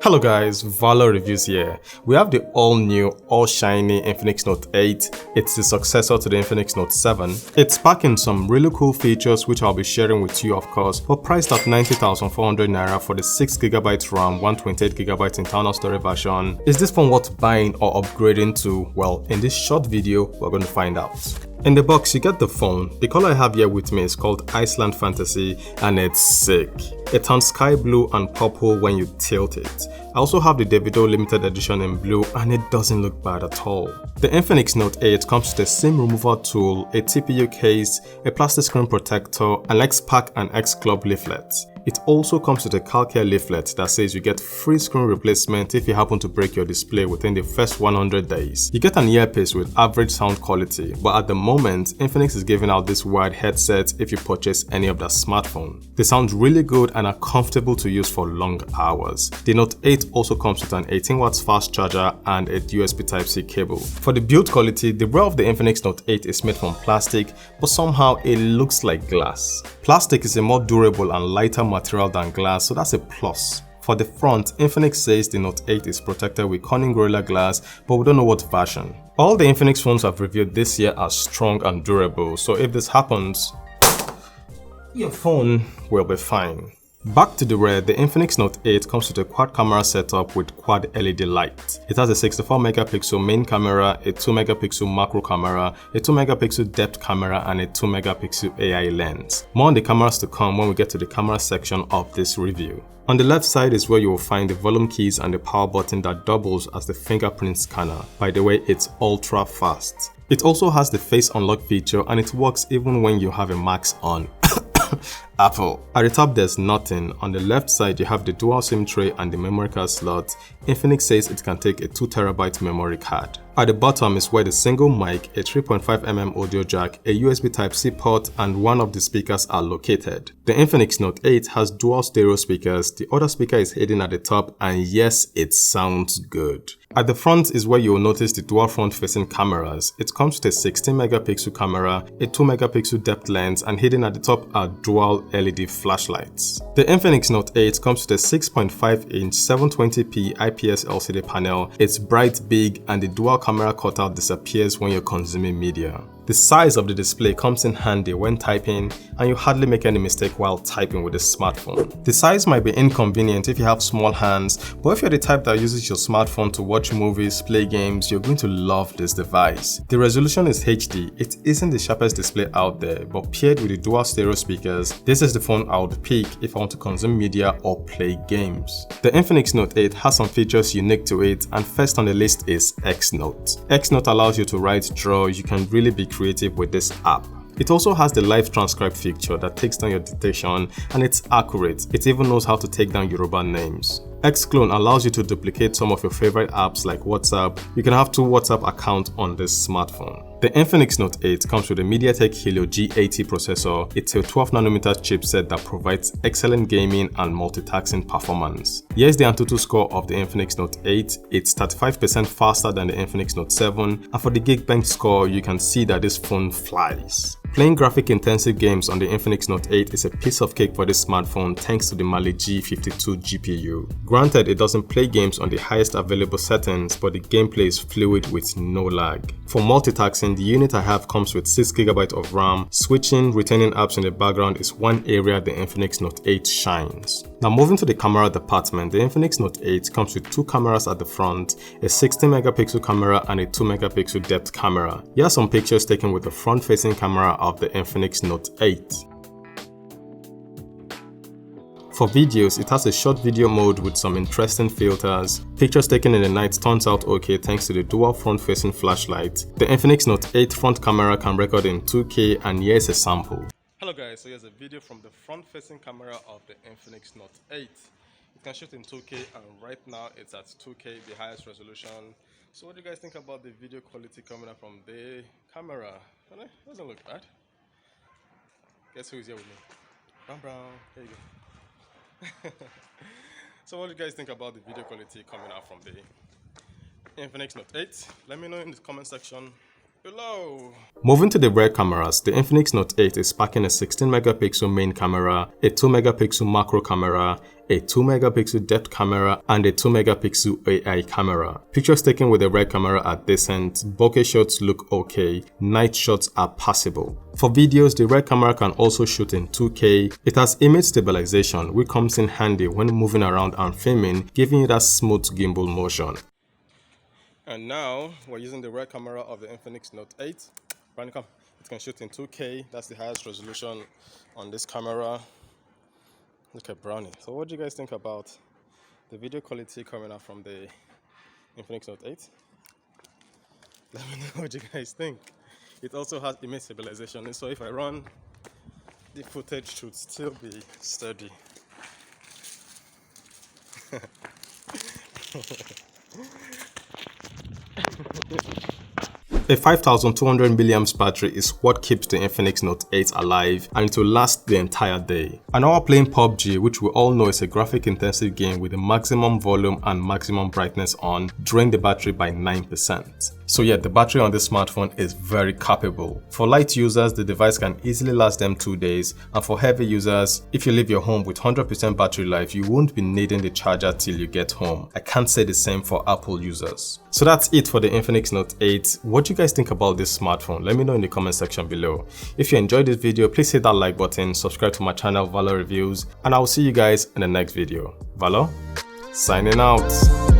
Hello guys, Valor Reviews here. We have the all-new, all-shiny Infinix Note 8. It's the successor to the Infinix Note 7. It's packing some really cool features which I'll be sharing with you of course, but priced at 90,400 Naira for the 6GB RAM, 128GB internal storage version. Is this phone worth buying or upgrading to? Well, in this short video, we're going to find out. In the box, you get the phone. The color I have here with me is called Iceland Fantasy and it's sick. It turns sky blue and purple when you tilt it. I also have the Davido limited edition in blue and it doesn't look bad at all. The Infinix Note 8 comes with a SIM removal tool, a TPU case, a plastic screen protector, an X-Pack and X-Club leaflet. It also comes with a CalCare leaflet that says you get free screen replacement if you happen to break your display within the first 100 days. You get an earpiece with average sound quality, but at the moment, Infinix is giving out this wired headset if you purchase any of their smartphone. They sound really good and are comfortable to use for long hours. The Note 8 also comes with an 18 watts fast charger and a USB Type-C cable. For the build quality, the rear of the Infinix Note 8 is made from plastic, but somehow it looks like glass. Plastic is a more durable and lighter material than glass, so that's a plus. For the front, Infinix says the Note 8 is protected with Corning Gorilla Glass, but we don't know what version. All the Infinix phones I've reviewed this year are strong and durable, so if this happens, your phone will be fine. Back to the rear, the Infinix Note 8 comes with a quad camera setup with quad LED light. It has a 64 megapixel main camera, a 2 megapixel macro camera, a 2 megapixel depth camera and a 2 megapixel AI lens. More on the cameras to come when we get to the camera section of this review. On the left side is where you will find the volume keys and the power button that doubles as the fingerprint scanner. By the way, it's ultra fast. It also has the face unlock feature and it works even when you have a mask on. Apple. At the top there's nothing. On the left side you have the dual SIM tray and the memory card slot. Infinix says it can take a 2TB memory card. At the bottom is where the single mic, a 3.5mm audio jack, a USB Type-C port and one of the speakers are located. The Infinix Note 8 has dual stereo speakers, the other speaker is hidden at the top and yes, it sounds good. At the front is where you will notice the dual front-facing cameras. It comes with a 16 megapixel camera, a 2 megapixel depth lens and hidden at the top are dual LED flashlights. The Infinix Note 8 comes with a 6.5-inch 720p IPS LCD panel. It's bright, big and the dual camera cutout disappears when you're consuming media. The size of the display comes in handy when typing and you hardly make any mistake while typing with a smartphone. The size might be inconvenient if you have small hands, but if you're the type that uses your smartphone to watch movies, play games, you're going to love this device. The resolution is HD, it isn't the sharpest display out there, but paired with the dual stereo speakers, this is the phone I would pick if I want to consume media or play games. The Infinix Note 8 has some features unique to it and first on the list is X-Note. X-Note allows you to write, draw, you can really be creative with this app. It also has the live transcribe feature that takes down your dictation and it's accurate. It even knows how to take down Yoruba names. Xclone allows you to duplicate some of your favorite apps like WhatsApp. You can have 2 WhatsApp accounts on this smartphone. The Infinix Note 8 comes with a mediatek helio G80 processor. It's a 12nm chipset that provides excellent gaming and multitasking performance. Here's the Antutu score of the Infinix Note 8. It's 35% faster than the Infinix Note 7 and for the Geekbench score you can see that this phone flies. Playing graphic-intensive games on the Infinix Note 8 is a piece of cake for this smartphone thanks to the Mali G52 GPU. Granted, it doesn't play games on the highest available settings, but the gameplay is fluid with no lag. For multitasking, the unit I have comes with 6GB of RAM. Switching, retaining apps in the background is one area the Infinix Note 8 shines. Now moving to the camera department, the Infinix Note 8 comes with 2 cameras at the front, a 16 megapixel camera and a 2 megapixel depth camera. Here are some pictures taken with the front-facing camera of the Infinix Note 8. For videos, it has a short video mode with some interesting filters. Pictures taken in the night turns out okay thanks to the dual front-facing flashlight. The Infinix Note 8 front camera can record in 2K and here's a sample. Hello guys, so here's a video from the front-facing camera of the Infinix Note 8. It can shoot in 2K and right now it's at 2K, the highest resolution. So what do you guys think about the video quality coming up from the camera? Doesn't look bad. Guess who is here with me? Brown. There you go. So what do you guys think about the video quality coming out from the Infinix Note 8? Let me know in the comment section. Hello. Moving to the rear cameras, the Infinix Note 8 is packing a 16 megapixel main camera, a 2 megapixel macro camera, a 2 megapixel depth camera, and a 2 megapixel AI camera. Pictures taken with the rear camera are decent, bokeh shots look okay, night shots are passable. For videos, the rear camera can also shoot in 2K. It has image stabilization, which comes in handy when moving around and filming, giving you that smooth gimbal motion. And now we're using the rear camera of the Infinix Note 8. Brandon, come. It can shoot in 2K. That's the highest resolution on this camera. Look at Brownie. So what do you guys think about the video quality coming out from the Infinix Note 8? Let me know what you guys think. It also has image stabilization, so if I run, the footage should still be steady. A 5200 mAh battery is what keeps the Infinix Note 8 alive, and it will last the entire day. And while playing PUBG, which we all know is a graphic intensive game with the maximum volume and maximum brightness on, drained the battery by 9%. So yeah, the battery on this smartphone is very capable. For light users, the device can easily last them 2 days, and for heavy users, if you leave your home with 100% battery life, you won't be needing the charger till you get home. I can't say the same for Apple users. So that's it for the Infinix Note 8. What do you guys think about this smartphone? Let me know in the comment section below. If you enjoyed this video, please hit that like button, subscribe to my channel Valor Reviews, and I will see you guys in the next video. Valor, signing out.